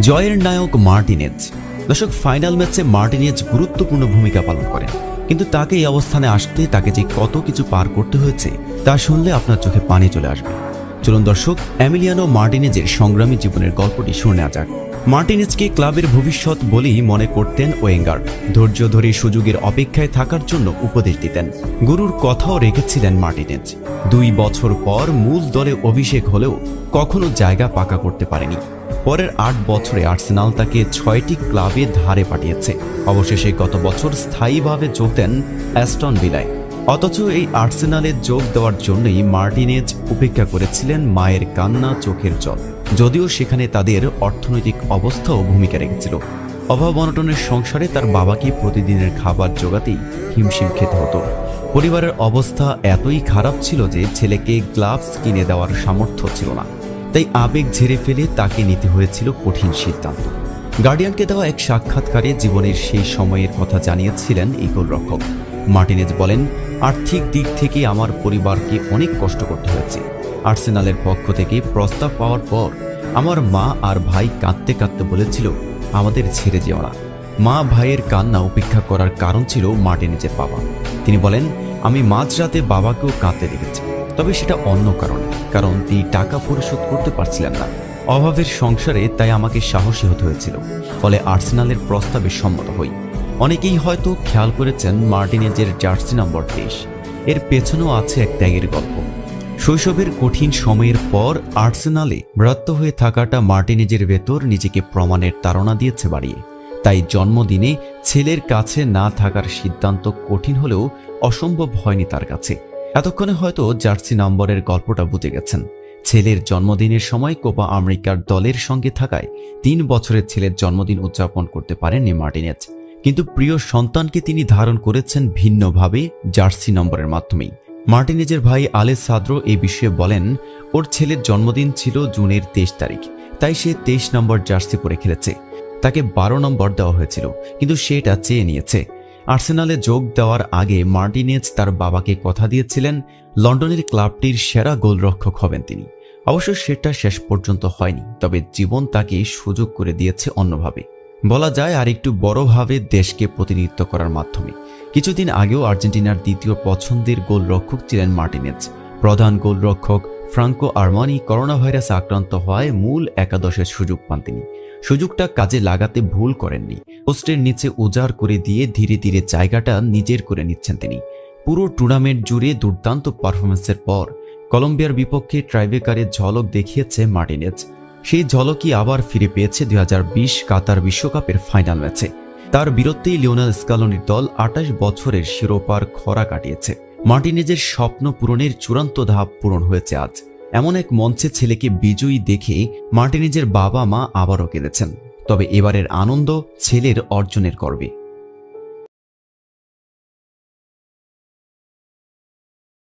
জয়ের নায়ক মার্টিনেজ। দর্শক, ফাইনাল ম্যাচে মার্টিনেজ গুরুত্বপূর্ণ ভূমিকা পালন করেন, কিন্তু তাকে এই অবস্থানে আসতে তাকে যে কত কিছু পার করতে হয়েছে তা শুনলে আপনার চোখে পানি চলে আসবে। চলুন দর্শক, এমিলিয়ানো মার্টিনেজের সংগ্রামী জীবনের গল্পটি শুনে নেওয়া যাক। মার্টিনেজকে ক্লাবের ভবিষ্যৎ বলেই মনে করতেন ওয়েঙ্গার। ধৈর্য ধরে সুযোগের অপেক্ষায় থাকার জন্য উপদেশ দিতেন। গুরুর কথাও রেখেছিলেন মার্টিনেজ। 2 বছর পর মূল দলে অভিষেক হলেও কখনো জায়গা পাকা করতে পারেনি। পরের 8 বছরে আর্সেনাল তাকে 6টি ক্লাবে ধারে পাঠিয়েছে। অবশেষে গত বছর স্থায়ীভাবে যোগ দেন অ্যাস্টন ভিলায়। অথচ এই আর্সেনালে যোগ দেওয়ার জন্যই মার্টিনেজ উপেক্ষা করেছিলেন মায়ের কান্না, চোখের জল। যদিও সেখানে তাদের অর্থনৈতিক অবস্থাও ভূমিকা রেখেছিল। অভাব অনটনের সংসারে তার বাবাকে প্রতিদিনের খাবার জোগাতেই হিমশিম খেতে হতো। পরিবারের অবস্থা এতই খারাপ ছিল যে ছেলেকে গ্লাভস কিনে দেওয়ার সামর্থ্য ছিল না। তাই আবেগ ঝেড়ে ফেলে তাকে নিতে হয়েছিল কঠিন সিদ্ধান্ত। গার্ডিয়ানকে দেওয়া এক সাক্ষাৎকারে জীবনের সেই সময়ের কথা জানিয়েছিলেন এই গোলরক্ষক। মার্টিনেজ বলেন, আর্থিক দিক থেকে আমার পরিবারকে অনেক কষ্ট করতে হয়েছে। আর্সেনালের পক্ষ থেকে প্রস্তাব পাওয়ার পর আমার মা আর ভাই কাঁদতে কাঁদতে বলেছিল, আমাদের ছেড়ে যেও না। মা ভাইয়ের কান্না উপেক্ষা করার কারণ ছিল মার্টিনেজের বাবা। তিনি বলেন, আমি মাঝরাতে বাবাকেও কাঁদতে দেখেছি, তবে সেটা অন্য কারণ তিনি টাকা পরিশোধ করতে পারছিলেন না। অভাবের সংসারে তাই আমাকে সাহসী হতে হয়েছিল। ফলে আর্সেনালের প্রস্তাবে সম্মত হই। অনেকেই হয়তো খেয়াল করেছেন মার্টিনেজের জার্সি নম্বর 23। এর পেছনেও আছে এক ত্যাগের গল্প। শৈশবের কঠিন সময়ের পর আর্সেনালে ব্রত হয়ে থাকাটা মার্টিনেজের ভেতর নিজেকে প্রমাণের তাড়না দিয়েছে বাড়িয়ে। তাই জন্মদিনে ছেলের কাছে না থাকার সিদ্ধান্ত কঠিন হলেও অসম্ভব হয়নি তার কাছে। এতক্ষণে হয়তো জার্সি নম্বরের গল্পটা বুঝে গেছেন। ছেলের জন্মদিনের সময় কোপা আমেরিকার দলের সঙ্গে থাকায় 3 বছরের ছেলের জন্মদিন উদযাপন করতে পারেননি মার্টিনেজ। কিন্তু প্রিয় সন্তানকে তিনি ধারণ করেছেন ভিন্নভাবে, জার্সি নম্বরের মাধ্যমেই। মার্টিনেজের ভাই আলেসান্দ্রো এই বিষয়ে বলেন, ওর ছেলের জন্মদিন ছিল জুনের 23 তারিখ, তাই সে 23 নম্বর জার্সি পরে খেলেছে। তাকে 12 নম্বর দেওয়া হয়েছিল, কিন্তু সেটা চেয়ে নিয়েছে। আর্সেনালে যোগ দেওয়ার আগে মার্টিনেজ তার বাবাকে কথা দিয়েছিলেন লন্ডনের ক্লাবটির সেরা গোলরক্ষক হবেন তিনি। অবশ্য সেটা শেষ পর্যন্ত হয়নি, তবে জীবন তাকে সুযোগ করে দিয়েছে অন্যভাবে। বলা যায় আর একটু বড়ভাবে দেশকে প্রতিনিধিত্ব করার মাধ্যমে। কিছুদিন আগেও আর্জেন্টিনার দ্বিতীয় পছন্দের গোলরক্ষক ছিলেন মার্টিনেজ। প্রধান গোলরক্ষক ফ্রাঙ্কো আরমানি করোনা ভাইরাসে আক্রান্ত হওয়ায় মূল একাদশের সুযোগ পান তিনি। সুযোগটা কাজে লাগাতে ভুল করেননি। পোস্টের নিচে উজাড় করে দিয়ে ধীরে ধীরে জায়গাটা নিজের করে নিচ্ছেন তিনি। পুরো টুর্নামেন্ট জুড়ে দুর্দান্ত পারফরমেন্সের পর কলম্বিয়ার বিপক্ষে ট্রাইব্রেকারে ঝলক দেখিয়েছে মার্টিনেজ। সেই ঝলকই আবার ফিরে পেয়েছে 2020 কাতার বিশ্বকাপের ফাইনাল ম্যাচে। তার বীরত্বেই লিওনেল স্কালোনির দল 28 বছরের শিরোপার খরা কাটিয়েছে। মার্টিনেজের স্বপ্ন পূরণের চূড়ান্ত ধাপ পূরণ হয়েছে আজ। এমন এক মঞ্চে ছেলেকে বিজয়ী দেখে মার্টিনেজের বাবা মা আবারও কেঁদেছেন। তবে এবারের আনন্দ ছেলের অর্জনের গর্বে।